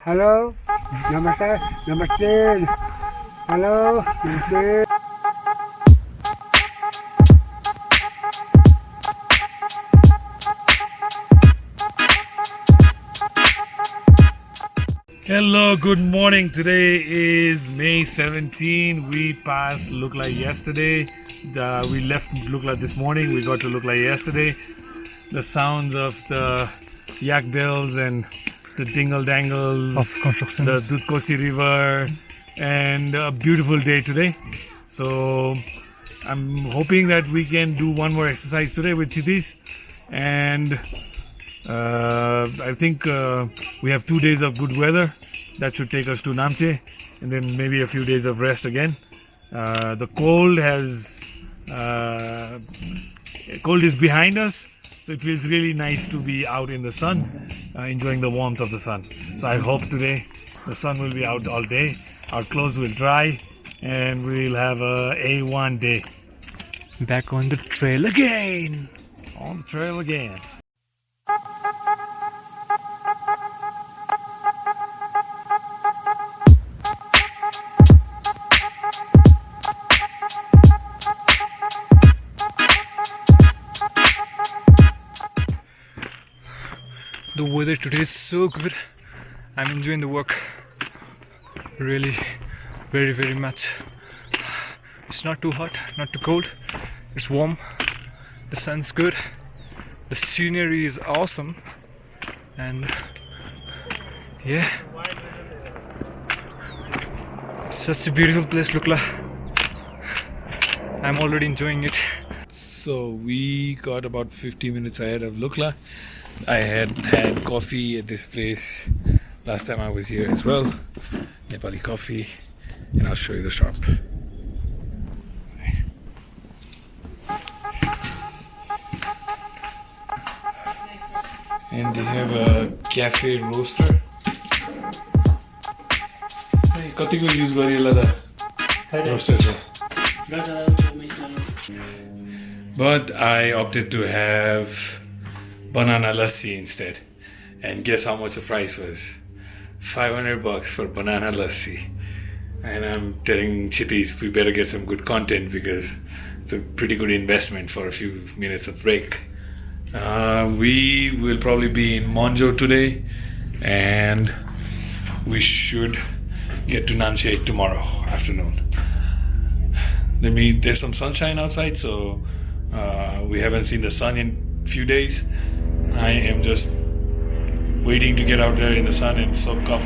Hello, namaste, namaste. Hello, namaste. Hello, good morning. Today is May 17. We passed Lukla yesterday. We left Lukla this morning. We got to Lukla yesterday. The sounds of the yak bells and the dingle dangles of construction, the Dudkosi River, and a beautiful day today. So I'm hoping that we can do one more exercise today with Chhitiz, and I think we have 2 days of good weather. That should take us to Namche, and then maybe a few days of rest again. The cold is behind us, so it feels really nice to be out in the sun, enjoying the warmth of the sun. So I hope today the sun will be out all day, our clothes will dry, and we'll have a A1 day. back on the trail again. On the trail again. The weather today is so good. I'm enjoying the work really very much. It's not too hot, not too cold. It's warm. The sun's good. The scenery is awesome. And yeah, such a beautiful place, Lukla. I'm already enjoying it. So we got about 50 minutes ahead of Lukla. I had coffee at this place last time I was here as well. Nepali coffee, and I'll show you the shop. And they have a cafe roaster. Hey, कतिको use गरिएला त roaster चाहिँ. But I opted to have banana lassi instead. And guess how much the price was? $500 for banana lassi. And I'm telling Chhitiz, we better get some good content because it's a pretty good investment for a few minutes of break. We will probably be in Monjo today, and we should get to Namche tomorrow afternoon. There's some sunshine outside, so we haven't seen the sun in a few days. I am just waiting to get out there in the sun and soak up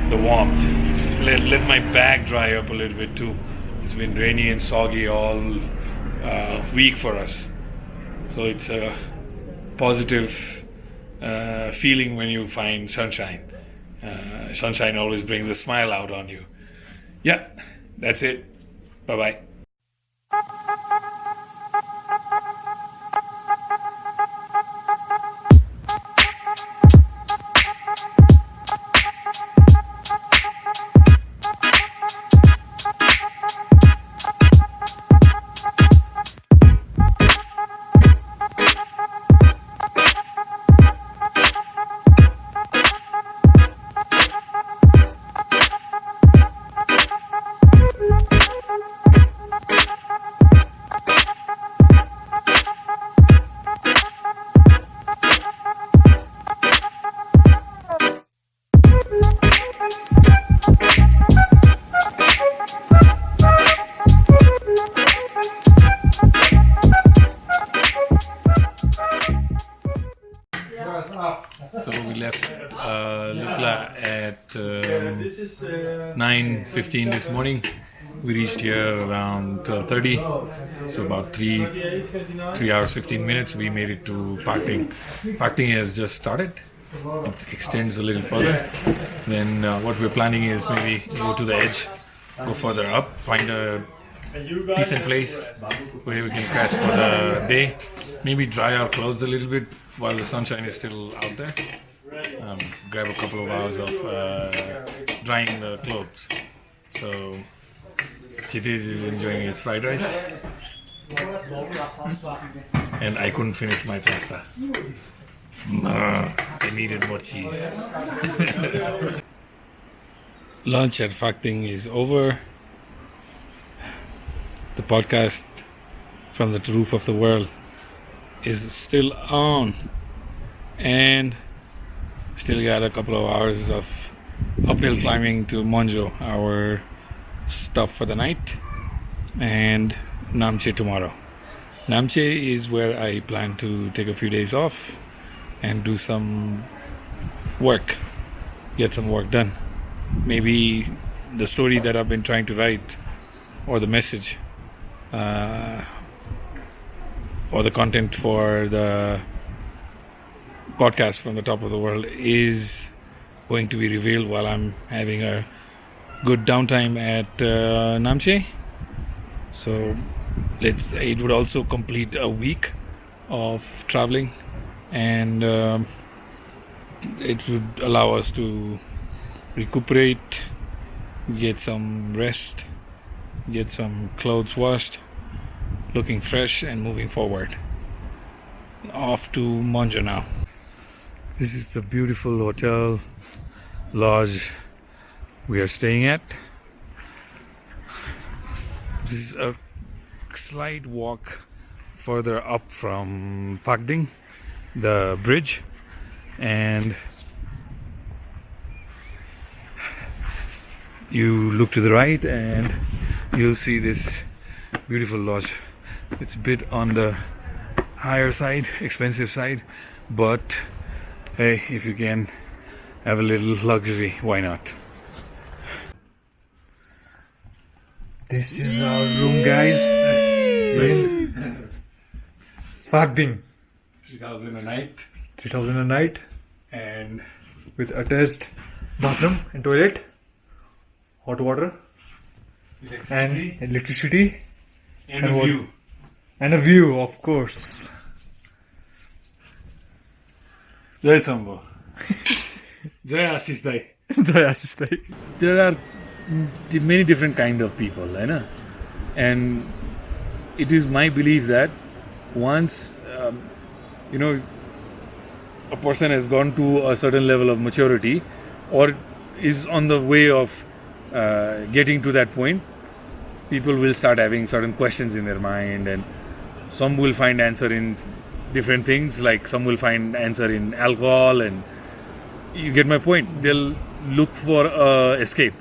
the warmth. Let my bag dry up a little bit too. It's been rainy and soggy all week for us. So it's a positive feeling when you find sunshine. Sunshine always brings a smile out on you. Yeah, that's it. Bye-bye. So we left Lukla at 9:15 this morning. We reached here around 12:30, so about 3 hours 15 minutes. We made it to Phakding. Phakding has just started. It extends a little further. Then what we're planning is maybe go to the edge, go further up, find a decent place where we can crash for the day. Maybe dry our clothes a little bit while the sunshine is still out there. Grab a couple of hours of drying the clothes. So Chhitiz is enjoying his fried rice, and I couldn't finish my pasta. I needed more cheese. Lunch at Phakding is over. The podcast from the roof of the world is still on, and still got a couple of hours of uphill climbing to Monjo, our stop for the night, and Namche tomorrow. Namche is where I plan to take a few days off and do some work, get some work done. Maybe the story that I've been trying to write, or the message, or the content for the podcast from the top of the world is going to be revealed while I'm having a good downtime at Namche. So it would also complete a week of traveling, and it would allow us to recuperate, get some rest, get some clothes washed, looking fresh and moving forward. Off to Monjo now. This is the beautiful hotel lodge we are staying at. This is a slight walk further up from Phakding, the bridge, and you look to the right and you'll see this beautiful lodge. It's a bit on the higher side, expensive side, but hey, if you can have a little luxury, why not? This is our room, guys. In Phakding. 3000 a night. 3000 a night, and with attached bathroom and toilet, hot water, and electricity, and and a what- view. and a view, of course. Jai Sambho. Jai Aashish Dai. Jai Aashish Dai. There are many different kind of people, right? And it is my belief that once a person has gone to a certain level of maturity, or is on the way of getting to that point, people will start having certain questions in their mind, and some will find answer in different things, like some will find answer in alcohol, and you get my point. They'll look for escape.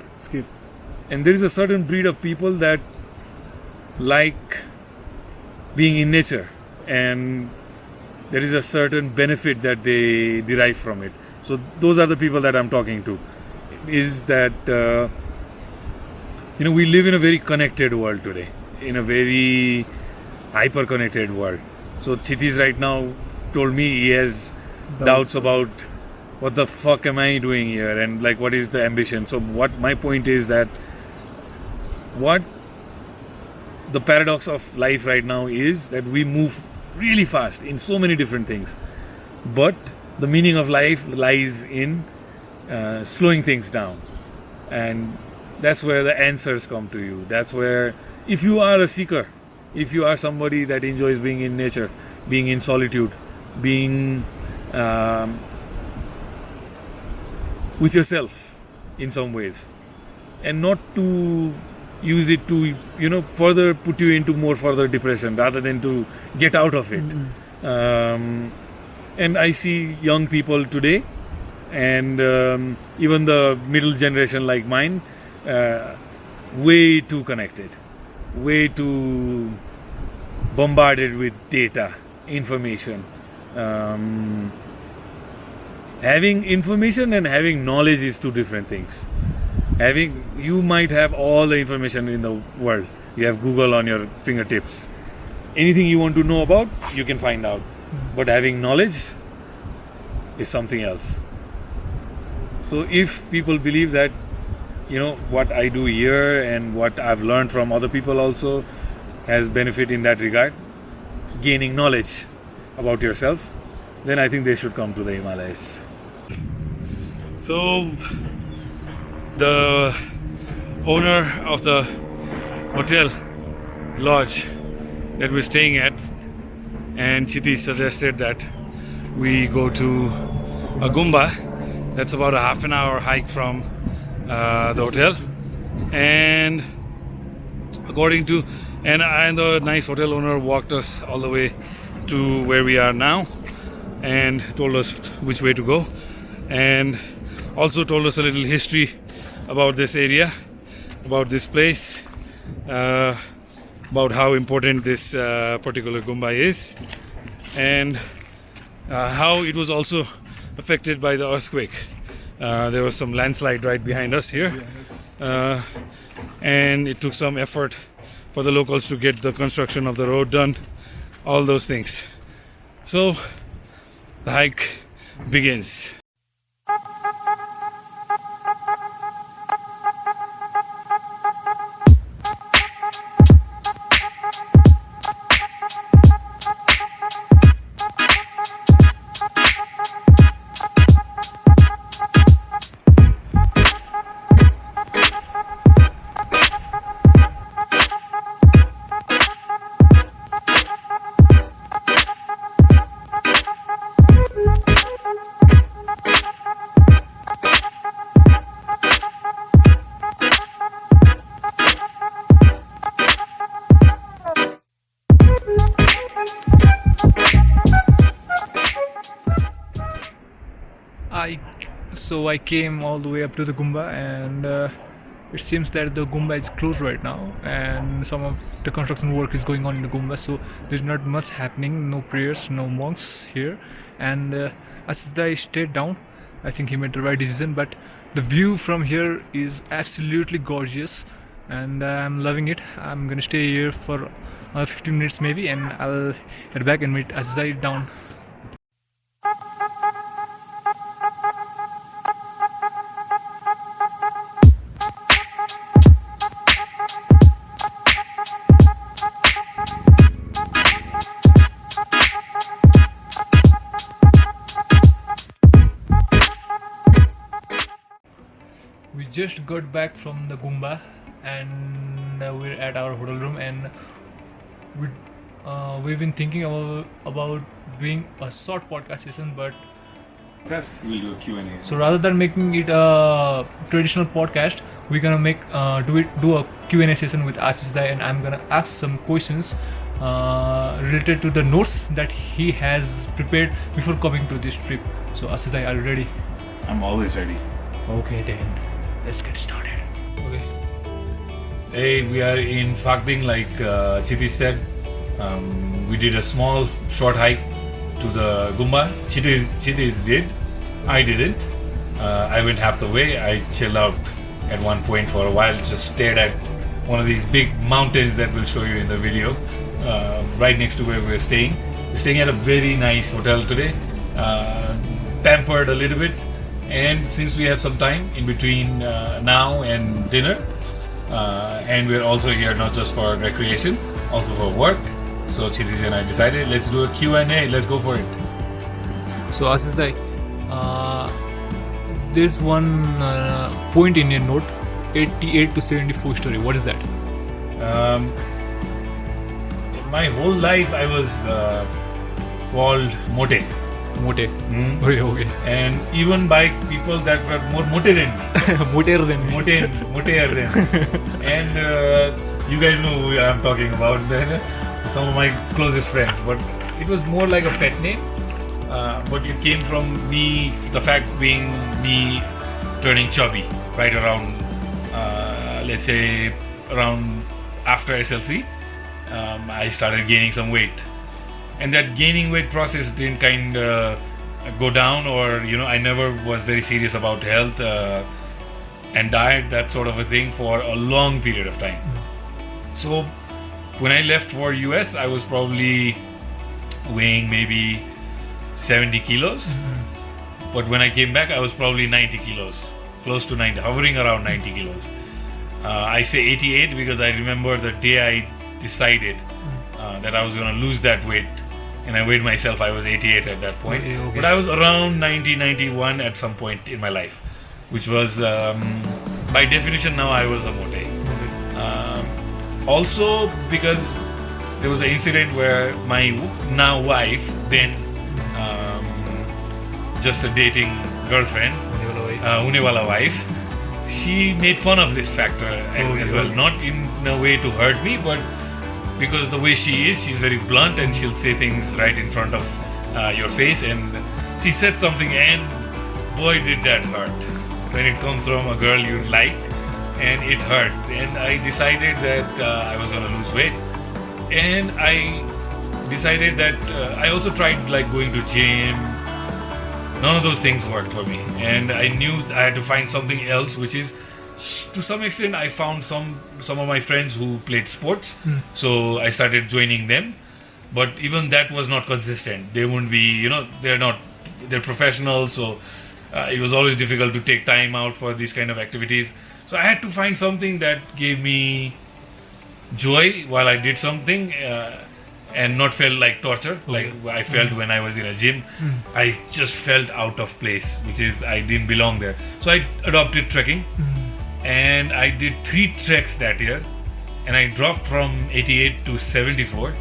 And there is a certain breed of people that like being in nature, and there is a certain benefit that they derive from it. So those are the people that I'm talking to. Is that we live in a very connected world today, in a very hyper connected world. So Chhitiz right now told me he has doubts about what the fuck am I doing here, and like what is the ambition. So what my point is that what the paradox of life right now is that we move really fast in so many different things, but the meaning of life lies in slowing things down, and that's where the answers come to you. That's where, if you are a seeker, if you are somebody that enjoys being in nature, being in solitude, being with yourself in some ways, and not to use it to further put you into more further depression rather than to get out of it. And I see young people today, and even the middle generation like mine, way too connected, way too bombarded with data, information. Having information and having knowledge is two different things. You might have all the information in the world. You have Google on your fingertips. Anything you want to know about, you can find out. But having knowledge is something else. So if people believe that, what I do here and what I've learned from other people also has benefit in that regard, gaining knowledge about yourself, then I think they should come to the Himalayas. So the owner of the hotel lodge that we're staying at, and Chhitiz suggested that we go to a Gumba. That's about a half an hour hike from the hotel, and the nice hotel owner walked us all the way to where we are now, and told us which way to go, and also told us a little history about this area, about this place, about how important this particular Gumba is, and how it was also affected by the earthquake. There was some landslide right behind us here, and it took some effort for the locals to get the construction of the road done, all those things. So the hike begins. So I came all the way up to the Gumba, and it seems that the Gumba is closed right now, and some of the construction work is going on in the Gumba, so there's not much happening, no prayers, no monks here. And as I stayed down, I think he made the right decision, but the view from here is absolutely gorgeous, and I'm loving it. I'm gonna stay here for 15 minutes maybe, and I'll head back and meet Azizai down. We just got back from the Gumba, and we're at our hotel room, and we've been thinking about doing a short podcast session, but We'll do a Q&A. so rather than making it a traditional podcast, we're gonna do a Q&A session with Aashish Dai, and I'm gonna ask some questions related to the notes that he has prepared before coming to this trip. So Aashish Dai, are you ready? I'm always ready. Okay then, let's get started. Okay. Hey, we are in Phakding, like Chhitiz said. We did a small, short hike to the Gumba. Chhitiz did. I didn't. I went half the way. I chilled out at one point for a while, just stared at one of these big mountains that we'll show you in the video, right next to where we're staying. We're staying at a very nice hotel today, pampered a little bit. And since we have some time in between now and dinner, and we're also here not just for recreation, also for work, so Chhitiz and I decided, let's do a Q&A, let's go for it. So Aashish Dai, there's one point in your note, 88 to 74 story. What is that? My whole life I was called Mote. Mote. Mm. Okay. And even by people that were more mote than me. Moter than me. Moteer than me. And you guys know who I'm talking about, some of my closest friends. But it was more like a pet name. But it came from me, the fact being me turning chubby right around, let's say, around after SLC. I started gaining some weight. And that gaining weight process didn't kind of go down, or I never was very serious about health and diet, that sort of a thing, for a long period of time. So when I left for US, I was probably weighing maybe 70 kilos. But when I came back, I was probably 90 kilos, close to 90, hovering around 90 kilos. I say 88 because I remember the day I decided that I was going to lose that weight. And I weighed myself, I was 88 at that point. Okay. But I was around 90, 91 at some point in my life, which was, by definition now, I was a mote. Also because there was an incident where my now wife, then just a dating girlfriend, Unewala wife, she made fun of this factor as well. Not in a way to hurt me, but because the way she is, she's very blunt and she'll say things right in front of your face. And she said something, and boy, did that hurt when it comes from a girl you like, and it hurt. And I decided that I was gonna lose weight, and I decided that I also tried like going to gym. None of those things worked for me, and I knew I had to find something else, which is, to some extent, I found some of my friends who played sports, so I started joining them. But even that was not consistent. They wouldn't be, they're professionals, so it was always difficult to take time out for these kind of activities. So I had to find something that gave me joy while I did something. And not felt like torture, like I felt when I was in a gym. I just felt out of place, which is I didn't belong there. So I adopted trekking, and I did 3 treks that year, and I dropped from 88 to 74,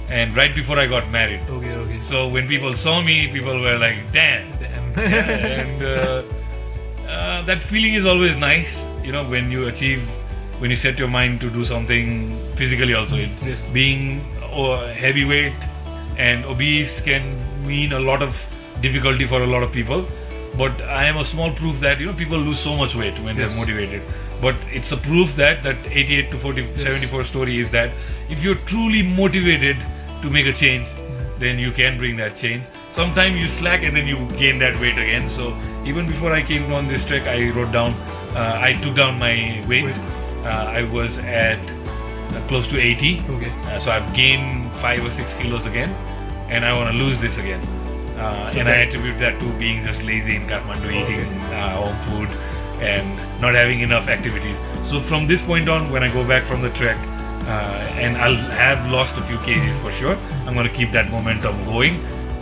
and right before I got married. Okay. So when people saw me, people were like, damn. Yeah, and that feeling is always nice, when you set your mind to do something physically also. Yes. Being heavyweight and obese can mean a lot of difficulty for a lot of people, but I am a small proof that people lose so much weight when they're motivated. But it's a proof that 88 to 74 story is that if you're truly motivated to make a change, then you can bring that change. Sometimes you slack and then you gain that weight again. So even before I came on this trek, I wrote down, I took down my weight. I was at close to 80. So I've gained 5 or 6 kilos again, and I want to lose this again. And I attribute that to being just lazy in Kathmandu, eating home food and not having enough activities. So from this point on, when I go back from the trek, and I'll have lost a few kgs for sure, I'm going to keep that momentum going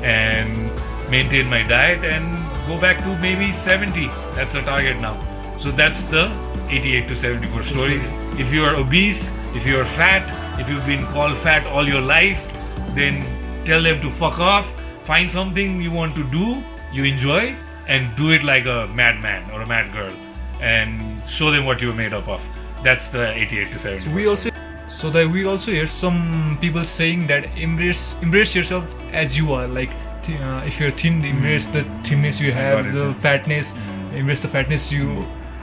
and maintain my diet and go back to maybe 70. That's the target now. So that's the 88 to 74 story. If you are obese, if you are fat, if you've been called fat all your life, then tell them to fuck off. Find something you want to do, you enjoy, and do it like a madman or a mad girl, and show them what you're made up of. That's the 88 to 70. We also hear some people saying that embrace yourself as you are. Like if you're thin, embrace the thinness you have, the fatness, embrace the fatness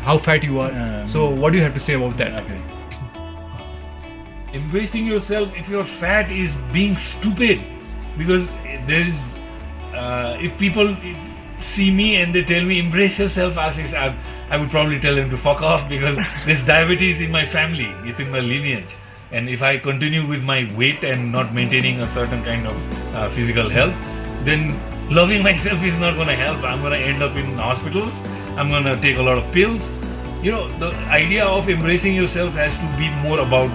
how fat you are. So what do you have to say about that? Okay. Embracing yourself if you're fat is being stupid, because there's if people see me and they tell me embrace yourself, Aashish, I would probably tell them to fuck off, because there's diabetes in my family, it's in my lineage, and if I continue with my weight and not maintaining a certain kind of physical health, then loving myself is not going to help. I'm going to end up in hospitals, I'm going to take a lot of pills. The idea of embracing yourself has to be more about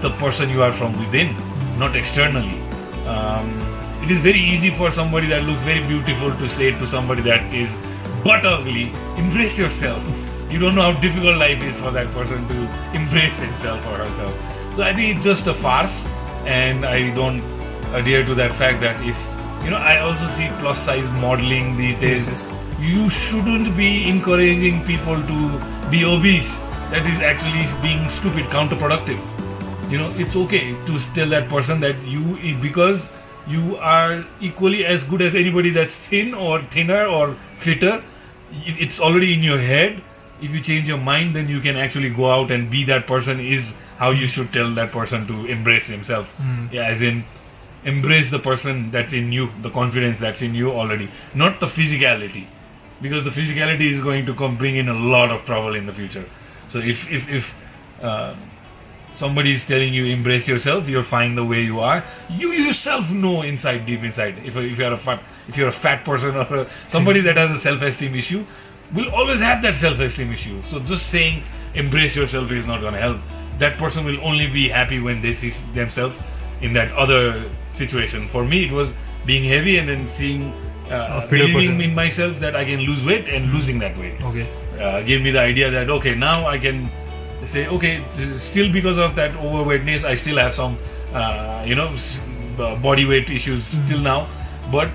the person you are from within, not externally. It is very easy for somebody that looks very beautiful to say to somebody that is butt ugly, embrace yourself. You don't know how difficult life is for that person to embrace himself or herself. So I think it's just a farce, and I don't adhere to that fact that if, I also see plus size modeling these days. You shouldn't be encouraging people to be obese. That is actually being stupid, counterproductive. It's okay to tell that person that because you are equally as good as anybody that's thin or thinner or fitter. It's already in your head. If you change your mind, then you can actually go out and be that person, is how you should tell that person to embrace himself. As in, embrace the person that's in you, the confidence that's in you already, not the physicality, because the physicality is going to bring in a lot of trouble in the future. So if somebody is telling you embrace yourself, you're fine the way you are. You yourself know deep inside. If you're a fat person or somebody that has a self-esteem issue, will always have that self-esteem issue. So just saying embrace yourself is not going to help. That person will only be happy when they see themselves in that other situation. For me, it was being heavy and then seeing believing in myself that I can lose weight, and losing that weight gave me the idea that okay, now I can say okay, still because of that overweightness I still have some body weight issues till now, but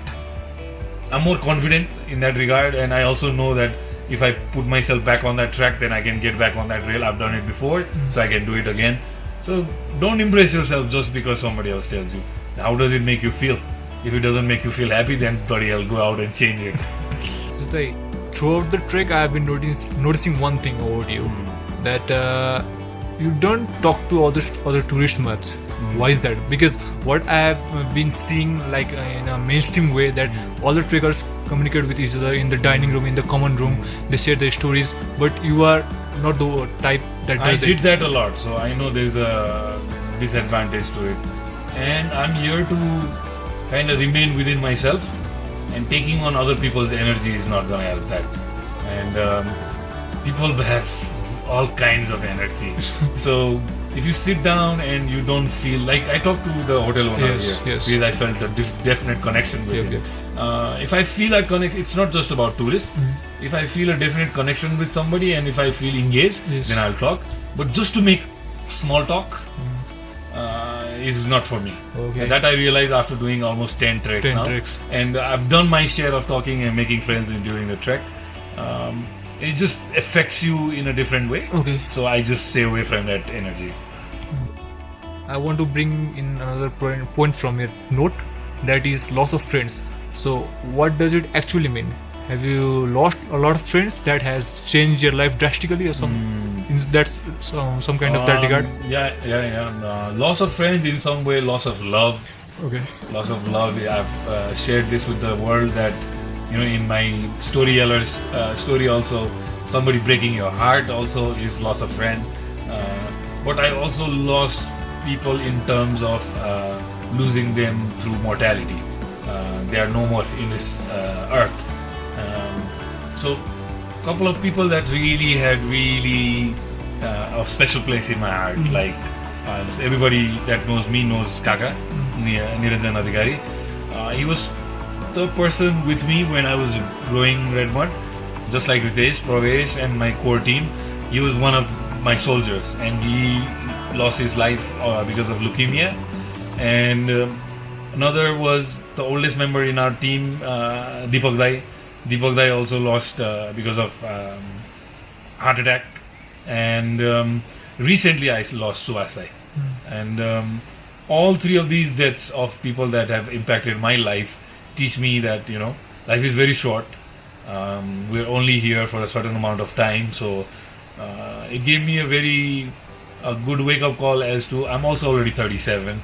I'm more confident in that regard, and I also know that if I put myself back on that track, then I can get back on that rail. I've done it before, so I can do it again. So don't impress yourself just because somebody else tells you. How does it make you feel? If it doesn't make you feel happy, then bloody hell, go out and change it. So throughout the trek, I have been noticing one thing about you, that you don't talk to other tourists much. Why is that? Because what I have been seeing, like in a mainstream way, that all the trekkers communicate with each other in the dining room, in the common room. They share their stories, but you are not the type that does I did that a lot, so I know there's a disadvantage to it. And I'm here to kind of remain within myself, and taking on other people's energy is not going to help that. And people have all kinds of energy. So if you sit down and you don't feel like, I talked to the hotel owner here because I felt a definite connection with him. If I feel a connection, it's not just about tourists. If I feel a definite connection with somebody and if I feel engaged, then I'll talk. But just to make small talk is not for me. And that I realized after doing almost 10 treks now. And I've done my share of talking and making friends during the trek. It just affects you in a different way. So I just stay away from that energy. I want to bring in another point from your note, that is loss of friends. So what does it actually mean? Have you lost a lot of friends that has changed your life drastically, or that's some kind of that regard? Loss of friends in some way, loss of love. Loss of love. I've shared this with the world that, you know, in my storyteller's story also, somebody breaking your heart also is loss of friend. But I also lost people in terms of losing them through mortality. They are no more in this earth. So a couple of people that really had a special place in my heart. Like everybody that knows me knows Kaka, Niranjan Adhikari. He was the person with me when I was growing Red Mud, just like Ritesh, Pravesh and my core team. He was one of my soldiers, and he lost his life because of leukemia. And another was the oldest member in our team, Deepak Dai. Deepak Dai also lost because of heart attack. And recently I lost Suasai. And all three of these deaths of people that have impacted my life teach me that, you know, life is very short. We're only here for a certain amount of time. So it gave me a good wake-up call as to, I'm also already 37.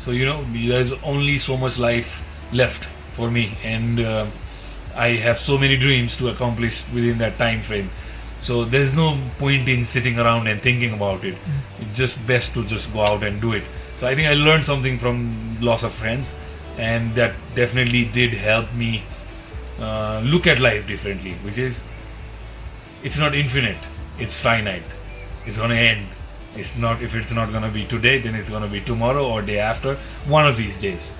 So, you know, there's only so much life left for me. And I have so many dreams to accomplish within that time frame. So there's no point in sitting around and thinking about it. It's just best to just go out and do it. So I think I learned something from loss of friends, and that definitely did help me look at life differently, which is, it's not infinite, it's finite, it's going to end. It's not, if it's not going to be today, then it's going to be tomorrow or day after, one of these days.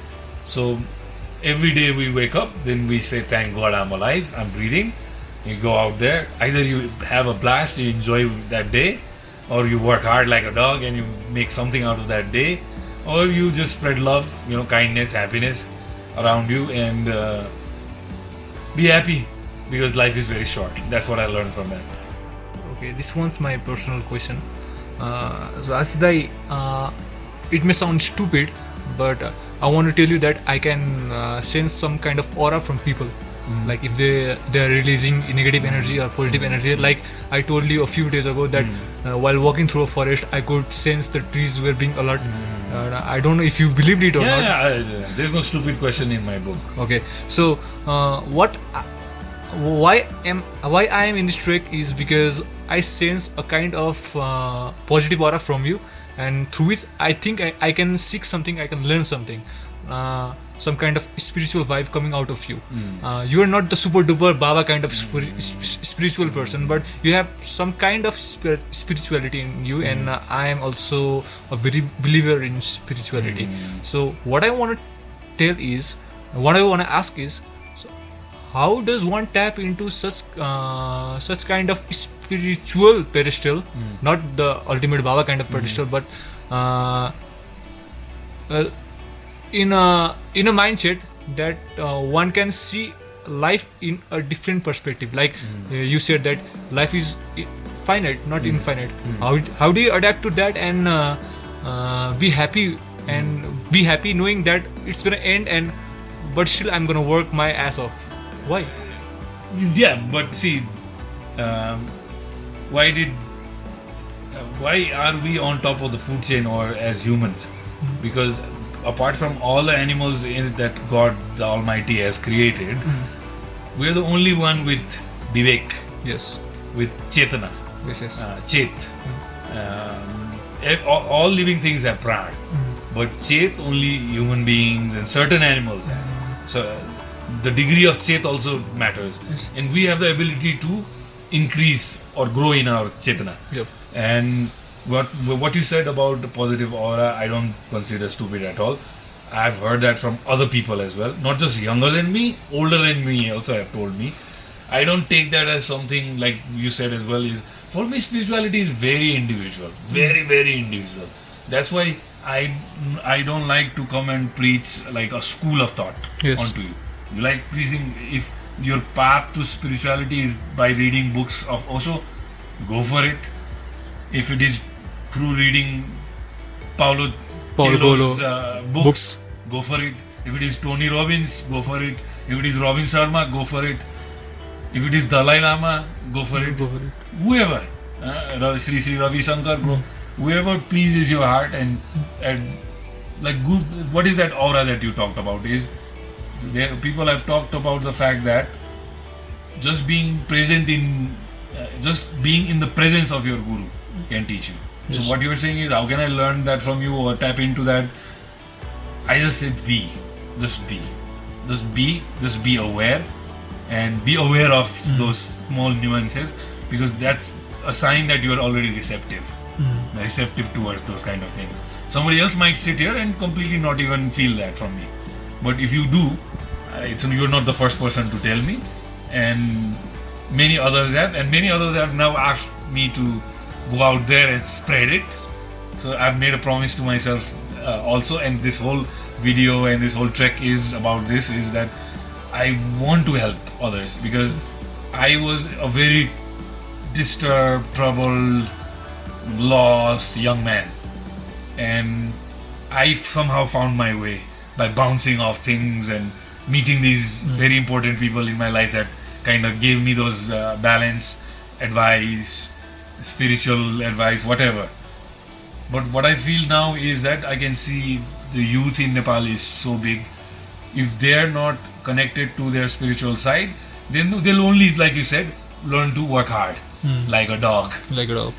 So every day we wake up, then we say, thank God I'm alive, I'm breathing. You go out there, either you have a blast, you enjoy that day, or you work hard like a dog and you make something out of that day, or you just spread love, you know, kindness, happiness around you, and be happy, because life is very short. That's what I learned from that. Okay, this one's my personal question. So Ashdai, it may sound stupid, but I want to tell you that I can sense some kind of aura from people. Like if they are releasing negative energy or positive energy. Like I told you a few days ago that while walking through a forest, I could sense the trees were being alert. I don't know if you believed it or not. Yeah, there's no stupid question in my book. Okay, so why I am in this trek is because I sense a kind of positive aura from you, and through which I think I can seek something, I can learn something. Some kind of spiritual vibe coming out of you. You are not the super duper Baba kind of spiritual person, but you have some kind of spirituality in you, and I am also a very believer in spirituality. So what I want to ask is, so how does one tap into such kind of spiritual pedestal, not the ultimate Baba kind of pedestal, but in a mindset that one can see life in a different perspective. Like you said that life is finite, not infinite. How do you adapt to that and be happy knowing that it's gonna end, but still I'm gonna work my ass off? Why? Yeah, but see, why are we on top of the food chain or as humans? Because apart from all the animals that God the Almighty has created, we're the only one with Vivek, Yes. with Chetana, Yes. Chet. All living things have prana, but Chet only human beings and certain animals have. So the degree of Chet also matters, Yes. and we have the ability to increase or grow in our Chetana. Yep. And what you said about the positive aura, I don't consider stupid at all. I've heard that from other people as well, not just younger than me, older than me also have told me. I don't take that as something like you said as well. Is for me, spirituality is very individual, very very individual. That's why I don't like to come and preach like a school of thought Yes. onto you. You like preaching, if your path to spirituality is by reading books of Osho, go for it. If it is through reading Paulo Coelho's books, go for it. If it is Tony Robbins, go for it. If it is Robin Sharma, go for it. If it is Dalai Lama, go for it. Go for it. Whoever, Sri Ravi Shankar, whoever pleases your heart and like good. What is that aura that you talked about? People have talked about the fact that just being present in, just being in the presence of your guru can teach you. So what you're saying is, how can I learn that from you or tap into that? I just said be, just be aware, and be aware of those small nuances, because that's a sign that you are already receptive towards those kind of things. Somebody else might sit here and completely not even feel that from me, but if you do, you're not the first person to tell me, and many others have now asked me to go out there and spread it. So I've made a promise to myself also, and this whole video and this whole trek is about this, is that I want to help others, because I was a very disturbed, troubled, lost young man, and I somehow found my way by bouncing off things and meeting these very important people in my life that kind of gave me those balance, advice, spiritual advice, whatever. But what I feel now is that I can see the youth in Nepal is so big. If they're not connected to their spiritual side, then they'll only, like you said, learn to work hard, like a dog, like a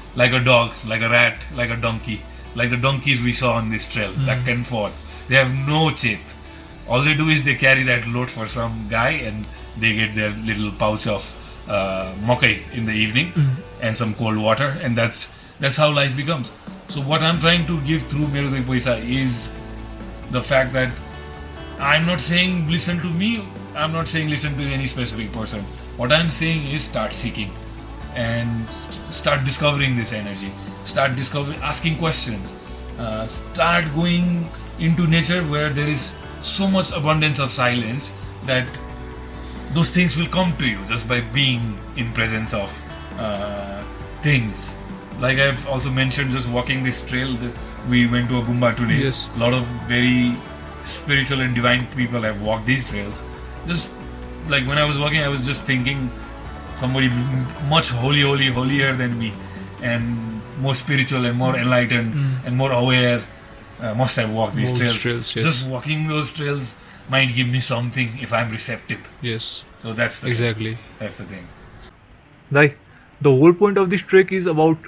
rat, like a donkey, like the donkeys we saw on this trail, back and forth. They have no chit. All they do is they carry that load for some guy, and they get their little pouch of makai in the evening and some cold water, and that's how life becomes. So what I'm trying to give through Mero Paisa is the fact that I'm not saying listen to me, I'm not saying listen to any specific person. What I'm saying is start seeking and start discovering this energy, start asking questions, start going into nature where there is so much abundance of silence that those things will come to you just by being in presence of things. Like I've also mentioned, just walking this trail, we went to a Gumba today. Yes. A lot of very spiritual and divine people have walked these trails. Just like when I was walking, I was just thinking somebody much holier than me, and more spiritual and more enlightened and more aware must have walked these trails. Yes. Just walking those trails might give me something if I'm receptive. Yes. So that's the Exactly. thing. That's the thing. Like the whole point of this trek is about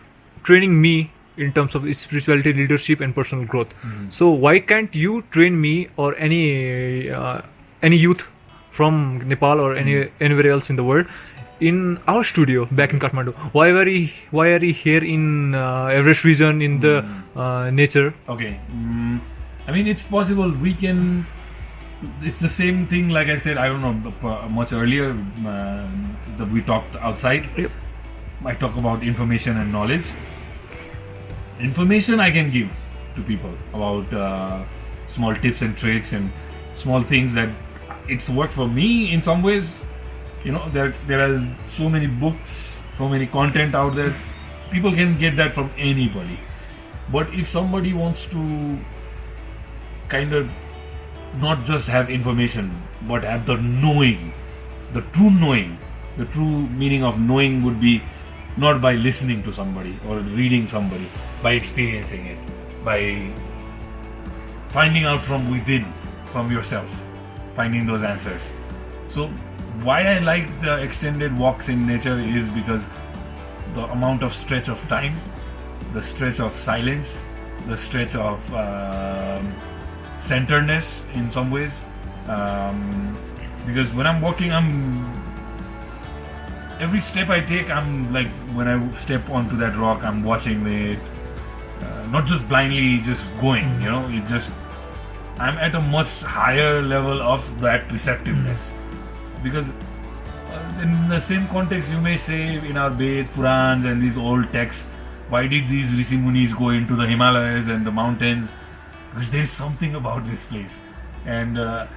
training me in terms of spirituality, leadership, and personal growth. So why can't you train me or any youth from Nepal or anywhere else in the world in our studio back in Kathmandu? Why are we here in Everest region in the nature? Okay. I mean, it's possible. We can. It's the same thing. Like I said, I don't know much earlier that we talked outside. Yep. I talk about information and knowledge. Information I can give to people about small tips and tricks and small things that it's worked for me in some ways. there are so many books, so many content out there. People can get that from anybody. But if somebody wants to kind of not just have information, but have the knowing, the true knowing, the true meaning of knowing would be not by listening to somebody or reading somebody, by experiencing it, by finding out from within, from yourself, finding those answers. So why I like the extended walks in nature is because the amount of stretch of time, the stretch of silence, the stretch of centeredness in some ways. Because when I'm walking, every step I take, I'm like, when I step onto that rock, I'm watching it, not just blindly just going, it's just, I'm at a much higher level of that receptiveness. Because in the same context, you may say in our Ved, Purans and these old texts, why did these Rishi Munis go into the Himalayas and the mountains? Because there's something about this place. And to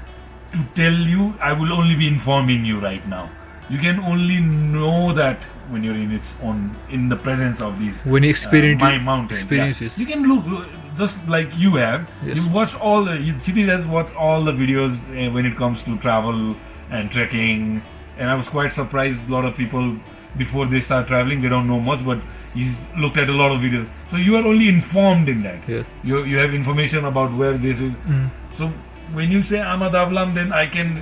tell you, I will only be informing you right now. You can only know that when you're in the presence of these when you experience my mountains. experiences. Yeah. You can look just like you have. Yes. You've watched Chhitiz has watched all the videos when it comes to travel and trekking. And I was quite surprised. A lot of people before they start traveling, they don't know much, but he's looked at a lot of videos. So you are only informed in that. Yes. You have information about where this is. So when you say Ahmadablam, then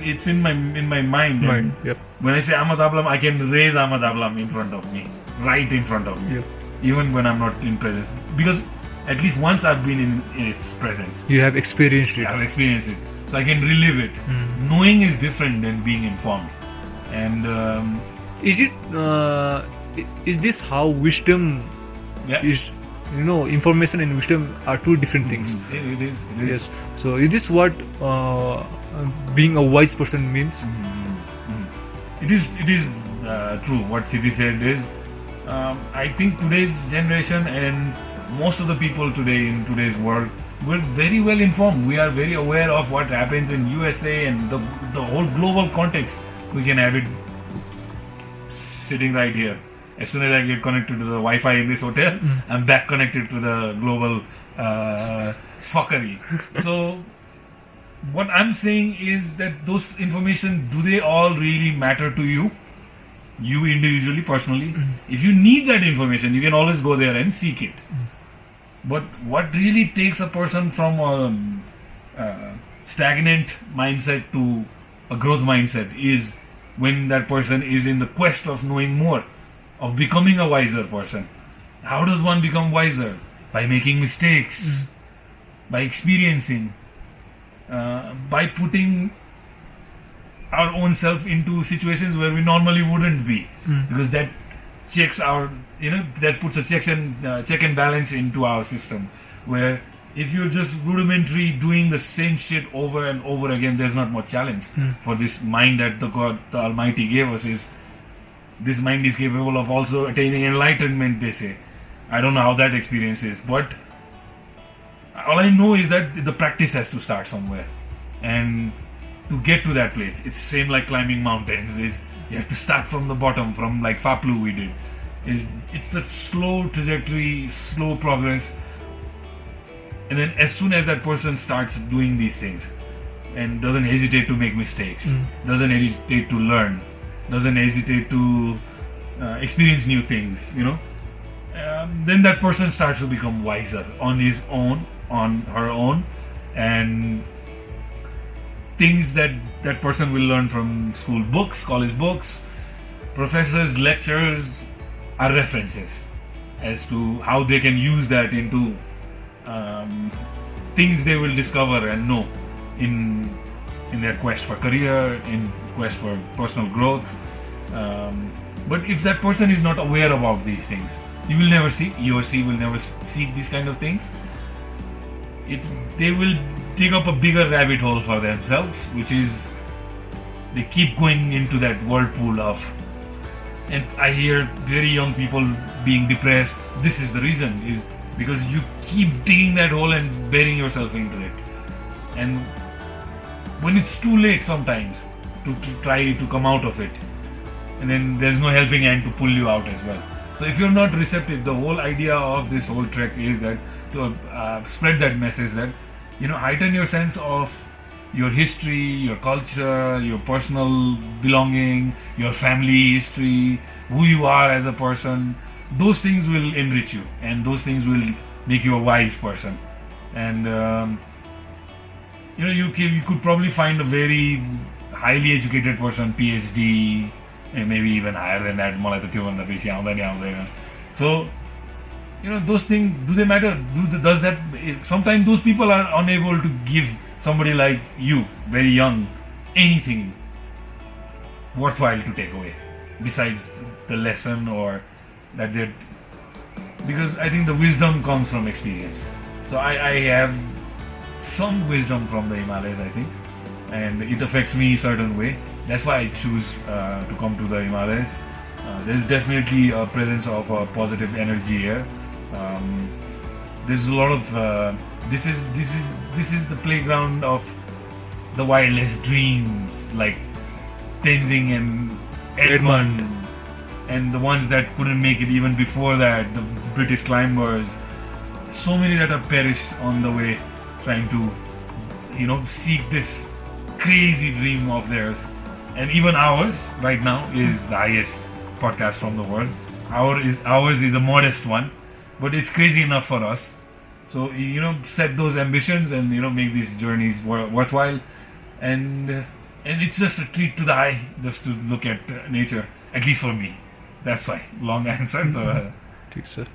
it's in my mind. And Yep. when I say Ahmadablam, I can raise Ahmadablam in front of me, right in front of me, Yep. even when I'm not in presence. Because at least once I've been in its presence, You have experienced it. I've experienced it, so I can relive it. Knowing is different than being informed. And Is this how wisdom yeah, is? Information and wisdom are two different things. It is. Yes. So is this what being a wise person means? It is true. What Chhitiz said is, I think today's generation and most of the people today in today's world, we're very well informed. We are very aware of what happens in USA and the whole global context. We can have it sitting right here. As soon as I get connected to the Wi-Fi in this hotel, I'm back connected to the global fuckery. So what I'm saying is that those information, do they all really matter to you? You individually, personally? If you need that information, you can always go there and seek it. But what really takes a person from a stagnant mindset to a growth mindset is when that person is in the quest of knowing more, of becoming a wiser person. How does one become wiser? By making mistakes, by experiencing, by putting our own self into situations where we normally wouldn't be, because that checks our, that puts a check and balance into our system, where if you're just rudimentary doing the same shit over and over again, there's not much challenge. For this mind that the Almighty gave us is, this mind is capable of also attaining enlightenment, they say. I don't know how that experience is, but all I know is that the practice has to start somewhere. And to get to that place, it's same like climbing mountains, is you have to start from the bottom, from like Phaplu we did. It's a slow trajectory, slow progress. And then as soon as that person starts doing these things and doesn't hesitate to make mistakes, doesn't hesitate to learn, doesn't hesitate to experience new things, then that person starts to become wiser on his own, on her own, and things that that person will learn from school books, college books, professors, lectures are references as to how they can use that into things they will discover and know in their quest for career, in quest for personal growth. But if that person is not aware about these things, you will never see, he or she will never seek these kind of things. They will dig up a bigger rabbit hole for themselves, which is they keep going into that whirlpool of, and I hear very young people being depressed. This is the reason, is because you keep digging that hole and burying yourself into it. And when it's too late sometimes to try to come out of it, and then there's no helping hand to pull you out as well. So if you're not receptive, the whole idea of this whole trek is that to spread that message that, heighten your sense of your history, your culture, your personal belonging, your family history, who you are as a person. Those things will enrich you, and those things will make you a wise person. And you could probably find a very highly educated person, PhD, and maybe even higher than that. मलाई त त्योभन्दा बेसी आउँदैन आउँदैन. So, those things, do they matter? Does that? Sometimes those people are unable to give somebody like you, very young, anything worthwhile to take away besides the lesson or that they're. Because I think the wisdom comes from experience. So I have some wisdom from the Himalayas, I think, and it affects me a certain way. That's why I choose to come to the Himalayas. There's definitely a presence of a positive energy here. There's a lot of this is the playground of the wildest dreams, like Tenzing and Edmund, and the ones that couldn't make it even before that, the British climbers. So many that have perished on the way, trying to, seek this crazy dream of theirs. And even ours right now is the highest podcast from the world. Ours is a modest one, but it's crazy enough for us. So set those ambitions and make these journeys worthwhile. And it's just a treat to the eye just to look at nature. At least for me. That's why. Long answer. ठीक छ.